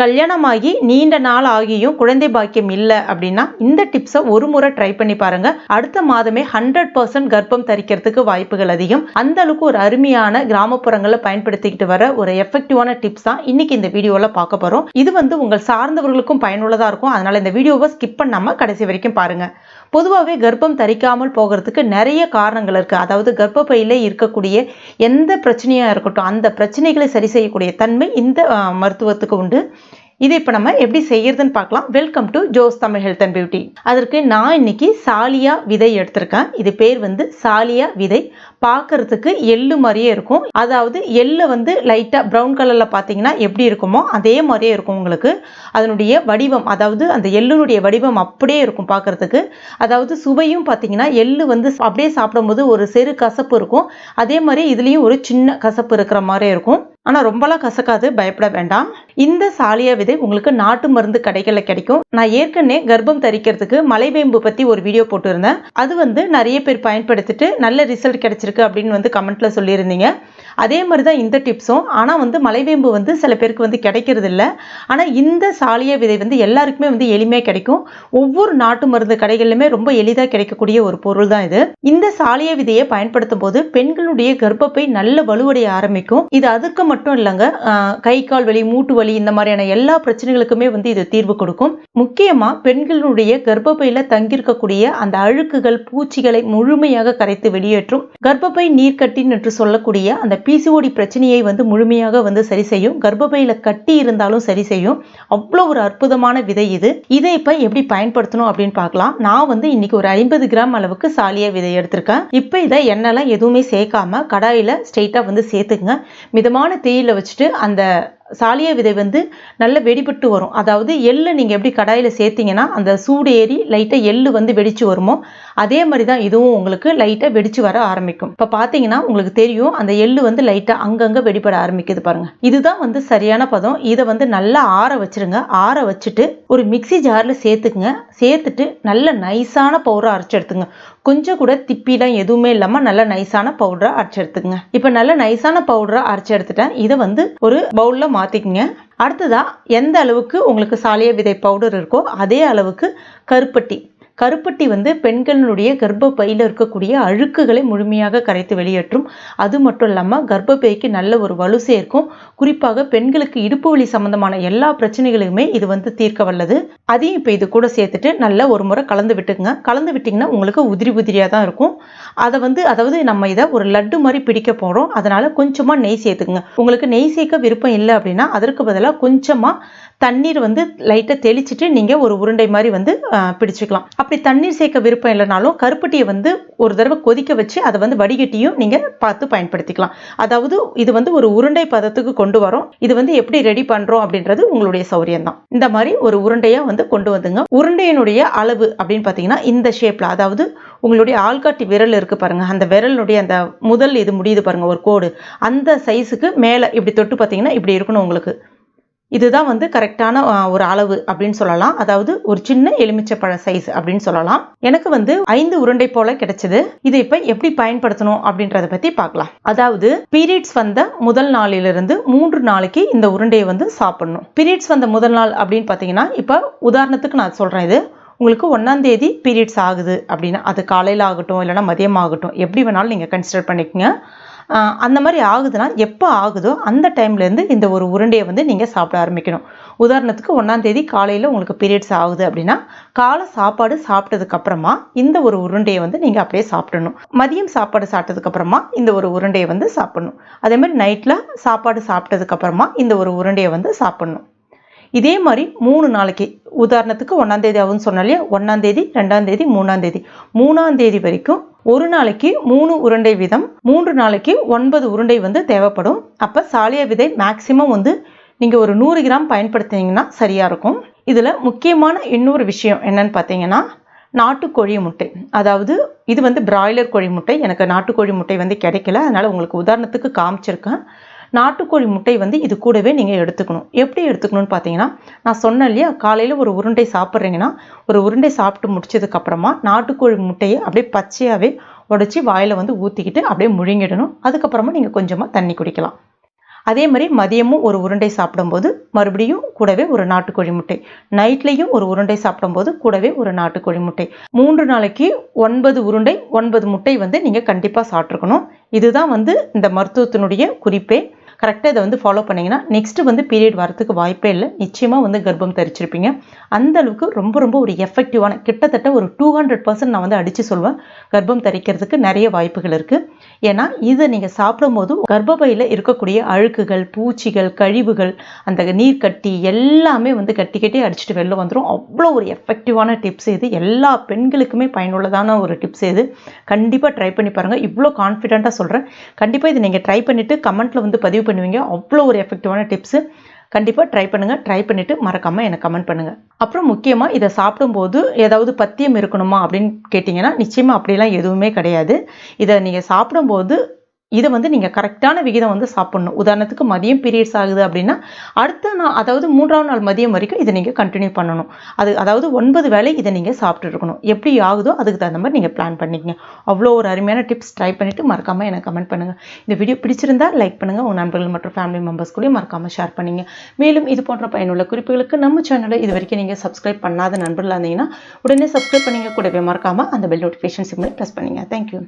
கல்யாணமாகி நீண்ட நாள் ஆகியும் குழந்தை பாக்கியம் இல்லை அப்படின்னா இந்த டிப்ஸை ஒரு முறை ட்ரை பண்ணி பாருங்க. அடுத்த மாதமே 100% கர்ப்பம் தரிக்கிறதுக்கு வாய்ப்புகள் அதிகம். அந்த அளவுக்கு ஒரு அருமையான கிராமப்புறங்களை பயன்படுத்திக்கிட்டு வர ஒரு எஃபெக்டிவான டிப்ஸ் தான் இன்னைக்கு இந்த வீடியோல பார்க்க போறோம். இது உங்கள் சார்ந்தவர்களுக்கும் பயனுள்ளதா இருக்கும். அதனால இந்த வீடியோவை ஸ்கிப் பண்ணாம கடைசி வரைக்கும் பாருங்க. பொதுவாகவே கர்ப்பம் தரிக்காமல் போகிறதுக்கு நிறைய காரணங்கள் இருக்கு. அதாவது கர்ப்பப்பையில இருக்கக்கூடிய எந்த பிரச்சனையா இருக்கட்டும் அந்த பிரச்சனைகளை சரி செய்யக்கூடிய தன்மை இந்த மருத்துவத்துக்கு உண்டு. இதை இப்போ நம்ம எப்படி செய்யறதுன்னு பார்க்கலாம். Welcome to Jose Tamil health and beauty. அதற்கு நான் இன்னைக்கு சாலியா விதை எடுத்திருக்கேன். இது பேர் சாலியா விதை. பார்க்கறதுக்கு எள்ளு மாதிரியே இருக்கும். அதாவது எள்ளு லைட்டா ப்ரௌன் கலர்ல பார்த்தீங்கன்னா எப்படி இருக்குமோ அதே மாதிரியே இருக்கும் உங்களுக்கு. அதனுடைய வடிவம், அதாவது அந்த எள்ளுனுடைய வடிவம் அப்படியே இருக்கும் பார்க்கறதுக்கு. அதாவது சுவையும் பார்த்தீங்கன்னா எள்ளு அப்படியே சாப்பிடும்போது ஒரு செரு கசப்பு இருக்கும். அதே மாதிரி இதுலேயும் ஒரு சின்ன கசப்பு இருக்கிற மாதிரி இருக்கும். ஆனால் ரொம்பலாம் கசக்காது, பயப்பட வேண்டாம். இந்த சாலியா விதை உங்களுக்கு நாட்டு மருந்து கடைகளில் கிடைக்கும். நான் ஏற்கனவே கர்ப்பம் தரிக்கிறதுக்கு மலைவேம்பு பற்றி ஒரு வீடியோ போட்டுருந்தேன். அது நிறைய பேர் பயன்படுத்திட்டு நல்ல ரிசல்ட் கிடைச்சிருக்கு அப்படின்னு கமெண்ட்ல சொல்லியிருந்தீங்க. அதே மாதிரி தான் இந்த டிப்ஸும். ஆனால் மலைவேம்பு சில பேருக்கு கிடைக்கிறது இல்லை. ஆனால் இந்த சாலியா விதை எல்லாருக்குமே எளிமையாக கிடைக்கும். ஒவ்வொரு நாட்டு மருந்து கடைகளிலுமே ரொம்ப எளிதாக கிடைக்கக்கூடிய ஒரு பொருள் தான் இது. இந்த சாலியா விதையை பயன்படுத்தும் போது பெண்களுடைய கர்ப்பப்பை நல்ல வலுவடைய ஆரம்பிக்கும். இது அதுக்கு மட்டும் இல்லைங்க, கை கால் வலி, மூட்டு வலி, இந்த மாதிரியான எல்லா பிரச்சனைகளுக்குமே இது தீர்வு கொடுக்கும். முக்கியமா பெண்களுடைய கர்ப்பப்பையில தங்கியிருக்கக்கூடிய அந்த அழுக்குகள், பூச்சிகளை முழுமையாக கரைத்து வெளியேற்றும். கர்ப்பப்பை நீர்க்கட்டின் என்று சொல்லக்கூடிய அந்த pcod பிரச்சனையை முழுமையாக சரி செய்யும். கர்ப்பப்பையில கட்டி இருந்தாலும் சரி செய்யும். அவ்வளோ ஒரு அற்புதமான விதை இது. இதை இப்ப எப்படி பயன்படுத்தணும் அப்படின்னு பார்க்கலாம். நான் இன்னைக்கு ஒரு 50 கிராம் அளவுக்கு சாலியா விதை எடுத்திருக்கேன். இப்ப இதை எண்ணெய்லாம் எதுவுமே சேர்க்காம கடாயில ஸ்ட்ரெயிட்டா சேர்த்துக்குங்க. மிதமான தீயில வச்சுட்டு அந்த சாலியா விதை நல்ல வெடிபட்டு வரும். அதாவது எள்ளு நீங்க எப்படி கடாயில சேர்த்தீங்கன்னா அந்த சூடு ஏறி லைட்டா எள்ளு வெடிச்சு வருமோ அதே மாதிரி தான் இதுவும் உங்களுக்கு லைட்டா வெடிச்சு வர ஆரம்பிக்கும். இப்ப பாத்தீங்கன்னா உங்களுக்கு தெரியும் அந்த எள்ளு லைட்டா அங்கங்க வெடிபட ஆரம்பிக்குது பாருங்க. இதுதான் சரியான பதம். இதை நல்லா ஆற வச்சிருங்க. ஆற வச்சுட்டு ஒரு மிக்சி ஜார்ல சேர்த்துக்குங்க. சேர்த்துட்டு நல்ல நைஸான பவுடரை அரைச்சு எடுத்துங்க. கொஞ்சம் கூட திப்பிலாம் எதுவுமே இல்லாம நல்ல நைஸான பவுடரை அரைச்சு எடுத்துங்க. இப்ப நல்ல நைஸான பவுடரை அரைச்சு எடுத்துட்டேன். இதை ஒரு பவுல்ல மாத்திக்கங்க. அடுத்ததா எந்த அளவுக்கு உங்களுக்கு சாலியா விதை பவுடர் இருக்கோ அதே அளவுக்கு கருப்பட்டி. கருப்பட்டி பெண்களுடைய கர்ப்பப்பையில் இருக்கக்கூடிய அழுக்குகளை முழுமையாக கரைத்து வெளியேற்றும். அது மட்டும் இல்லாமல் கர்ப்பப்பைக்கு நல்ல ஒரு வலு சேர்க்கும். குறிப்பாக பெண்களுக்கு இடுப்பு வலி சம்பந்தமான எல்லா பிரச்சனைகளுமே இது தீர்க்க வல்லது. அதையும் இப்போ இது கூட சேர்த்துட்டு நல்ல ஒரு முறை கலந்து விட்டுக்குங்க. கலந்து விட்டிங்கன்னா உங்களுக்கு உதிரி உதிரியாக தான் இருக்கும். அதை அதாவது நம்ம இதை ஒரு லட்டு மாதிரி பிடிக்க போகிறோம். அதனால கொஞ்சமாக நெய் சேர்த்துக்குங்க. உங்களுக்கு நெய் சேர்க்க விருப்பம் இல்லை அப்படின்னா அதற்கு பதிலாக கொஞ்சமாக தண்ணீர் லைட்டாக தெளிச்சுட்டு நீங்கள் ஒரு உருண்டை மாதிரி பிடிச்சிக்கலாம். அப்படி தண்ணீர் சேர்க்க விருப்பம் இல்லைனாலும் கருப்பட்டியை ஒரு தடவை கொதிக்க வச்சு அதை வடிகட்டியும் நீங்கள் பார்த்து பயன்படுத்திக்கலாம். அதாவது இது ஒரு உருண்டை பதத்துக்கு கொண்டு வரும். இது எப்படி ரெடி பண்ணுறோம் அப்படின்றது உங்களுடைய சௌரியம் தான். இந்த மாதிரி ஒரு உருண்டையாக கொண்டு வந்துங்க. உருண்டையினுடைய அளவு அப்படின்னு பார்த்தீங்கன்னா இந்த ஷேப்பில், அதாவது உங்களுடைய ஆள்காட்டி விரல் இருக்கு பாருங்க, அந்த விரலுடைய அந்த முதல் இது முடியுது பாருங்க ஒரு கோடு, அந்த சைஸுக்கு மேலே இப்படி தொட்டு பார்த்தீங்கன்னா இப்படி இருக்கணும் உங்களுக்கு. இதுதான் கரெக்டான ஒரு அளவு அப்படின்னு சொல்லலாம். அதாவது ஒரு சின்ன எலுமிச்சப்பழ சைஸ் அப்படின்னு சொல்லலாம். எனக்கு 5 உருண்டை போல கிடைச்சது. இதை இப்ப எப்படி பயன்படுத்தணும் அப்படின்றத பத்தி பார்க்கலாம். அதாவது பீரியட்ஸ் வந்த முதல் நாளிலிருந்து 3 நாளைக்கு இந்த உருண்டையை சாப்பிடணும். பீரியட்ஸ் வந்த முதல் நாள் அப்படின்னு பார்த்தீங்கன்னா இப்ப உதாரணத்துக்கு நான் சொல்றேன். இது உங்களுக்கு 1ஆம் தேதி பீரியட்ஸ் ஆகுது அப்படின்னா அது காலையில் ஆகட்டும் இல்லைன்னா மதியம் ஆகட்டும், எப்படி வேணாலும் நீங்கள் கன்சிடர் பண்ணிக்கோங்க. அந்த மாதிரி ஆகுதுன்னா எப்போ ஆகுதோ அந்த டைம்லேருந்து இந்த ஒரு உருண்டையை நீங்கள் சாப்பிட ஆரம்பிக்கணும். உதாரணத்துக்கு 1ஆம் தேதி காலையில் உங்களுக்கு பீரியட்ஸ் ஆகுது அப்படின்னா காலை சாப்பாடு சாப்பிட்டதுக்கு அப்புறமா இந்த ஒரு உருண்டையை நீங்கள் அப்படியே சாப்பிடணும். மதியம் சாப்பாடு சாப்பிட்டதுக்கு அப்புறமா இந்த ஒரு உருண்டையை சாப்பிடணும். அதே மாதிரி நைட்டில் சாப்பாடு சாப்பிட்டதுக்கு அப்புறமா இந்த ஒரு உருண்டையை சாப்பிடணும். இதே மாதிரி 3 நாளைக்கு, உதாரணத்துக்கு 1ஆம் தேதி ஆகுதுன்னு சொன்னாலே 1ஆம் தேதி 2ஆம் தேதி 3ஆம் தேதி 3ஆம் தேதி வரைக்கும் ஒரு நாளைக்கு 3 உருண்டை வீதம், 3 நாளைக்கு 9 உருண்டை தேவைப்படும். அப்போ சாலியா விதை மேக்சிமம் நீங்கள் ஒரு 100 கிராம் பயன்படுத்தினீங்கன்னா சரியாக இருக்கும். இதில் முக்கியமான இன்னொரு விஷயம் என்னன்னு பார்த்தீங்கன்னா நாட்டுக்கோழி முட்டை. அதாவது இது பிராய்லர் கோழி முட்டை. எனக்கு நாட்டுக்கோழி முட்டை கிடைக்கல, அதனால் உங்களுக்கு உதாரணத்துக்கு காமிச்சிருக்கேன். நாட்டுக்கோழி முட்டை இது கூடவே நீங்கள் எடுத்துக்கணும். எப்படி எடுத்துக்கணும்னு பார்த்தீங்கன்னா நான் சொன்னேன் இல்லையா, காலையில் ஒரு உருண்டை சாப்பிட்றீங்கன்னா ஒரு உருண்டை சாப்பிட்டு முடிச்சதுக்கப்புறமா நாட்டுக்கோழி முட்டையை அப்படியே பச்சையாகவே உடைச்சி வாயில் ஊற்றிக்கிட்டு அப்படியே முழுங்கிடணும். அதுக்கப்புறமா நீங்கள் கொஞ்சமாக தண்ணி குடிக்கலாம். அதே மாதிரி மதியமும் ஒரு உருண்டை சாப்பிடும்போது மறுபடியும் கூடவே ஒரு நாட்டுக்கோழி முட்டை, நைட்லேயும் ஒரு உருண்டை சாப்பிடும்போது கூடவே ஒரு நாட்டுக்கோழி முட்டை. 3 நாளைக்கு 9 உருண்டை 9 முட்டை வந்து நீங்கள் கண்டிப்பாக சாப்பிட்ருக்கணும். இதுதான் வந்து இந்த மருத்துவத்தினுடைய குறிப்பே. கரெக்டாக இதை வந்து ஃபாலோ பண்ணிங்கன்னா நெக்ஸ்ட் வந்து பீரியட் வரத்துக்கு வாய்ப்பே இல்லை. நிச்சயமாக வந்து கர்ப்பம் தரிச்சிருப்பீங்க. அந்த அளவுக்கு ரொம்ப ரொம்ப ஒரு எஃபெக்டிவான, கிட்டத்தட்ட ஒரு 200% நான் வந்து அடித்து சொல்வேன், கர்ப்பம் தரிக்கிறதுக்கு நிறைய வாய்ப்புகள் இருக்குது. ஏன்னா இதை நீங்கள் சாப்பிடும்போது கர்ப்பப்பையில் இருக்கக்கூடிய அழுக்குகள், பூச்சிகள், கழிவுகள், அந்த நீர்க்கட்டி எல்லாமே வந்து கட்டி கட்டி அடிச்சுட்டு வெளில வந்துடும். அவ்வளோ ஒரு எஃபெக்டிவான டிப்ஸ் இது. எல்லா பெண்களுக்குமே பயனுள்ளதான ஒரு டிப்ஸ் இது. கண்டிப்பாக ட்ரை பண்ணி பாருங்கள். இவ்வளோ கான்ஃபிடென்ட்டாக சொல்கிறேன். கண்டிப்பாக இதை நீங்கள் ட்ரை பண்ணிவிட்டு கமெண்ட்டில் வந்து பதிவு பண்ணுவீங்க. அவ்வளோ ஒரு எஃபெக்டிவான டிப்ஸு. கண்டிப்பாக ட்ரை பண்ணுங்கள். ட்ரை பண்ணிவிட்டு மறக்காமல் எனக்கு கமெண்ட் பண்ணுங்கள். அப்புறம் முக்கியமாக இதை சாப்பிடும்போது ஏதாவது பத்தியம் இருக்கணுமா அப்படின்னு கேட்டிங்கன்னா நிச்சயமாக அப்படிலாம் எதுவுமே கிடையாது. இதை நீங்கள் சாப்பிடும்போது இதை வந்து நீங்கள் கரெக்டான விகிதம் வந்து சாப்பிட்ணும். உதாரணத்துக்கு மதியம் பீரியட்ஸ் ஆகுது அப்படின்னா அடுத்த நாள், அதாவது 3ஆவது நாள் மதியம் வரைக்கும் இதை நீங்கள் கண்டினியூ பண்ணணும். அதாவது 9 வேளை இதை நீங்கள் சாப்பிட்டு இருக்கணும். எப்படி ஆகுதோ அதுக்கு தகுந்த மாதிரி நீங்கள் பிளான் பண்ணிக்கங்க. அவ்வளோ ஒரு அருமையான டிப்ஸ். ட்ரை பண்ணிவிட்டு மறக்காமல் எனக்கு கமெண்ட் பண்ணுங்கள். இந்த வீடியோ பிடிச்சிருந்தா லைக் பண்ணுங்கள். உங்கள் நண்பர்கள் மற்றும் ஃபேமிலி மெம்பர்ஸ் கூட மறக்காமல் ஷேர் பண்ணுங்க. மேலும் இது போன்ற பயனுள்ள குறிப்புகளுக்கு நம்ம சேனலை இது வரைக்கும் நீங்கள் சப்ஸ்கிரைப் பண்ணாத நண்பர்களாக இருந்தீங்கன்னா உடனே சப்ஸ்கிரைப் பண்ணிங்க. கூடவே மறக்காமல் அந்த பெல் நோட்டிஃபிகேஷன் சிம்மில் ப்ரெஸ் பண்ணுங்கள். தேங்க்யூ.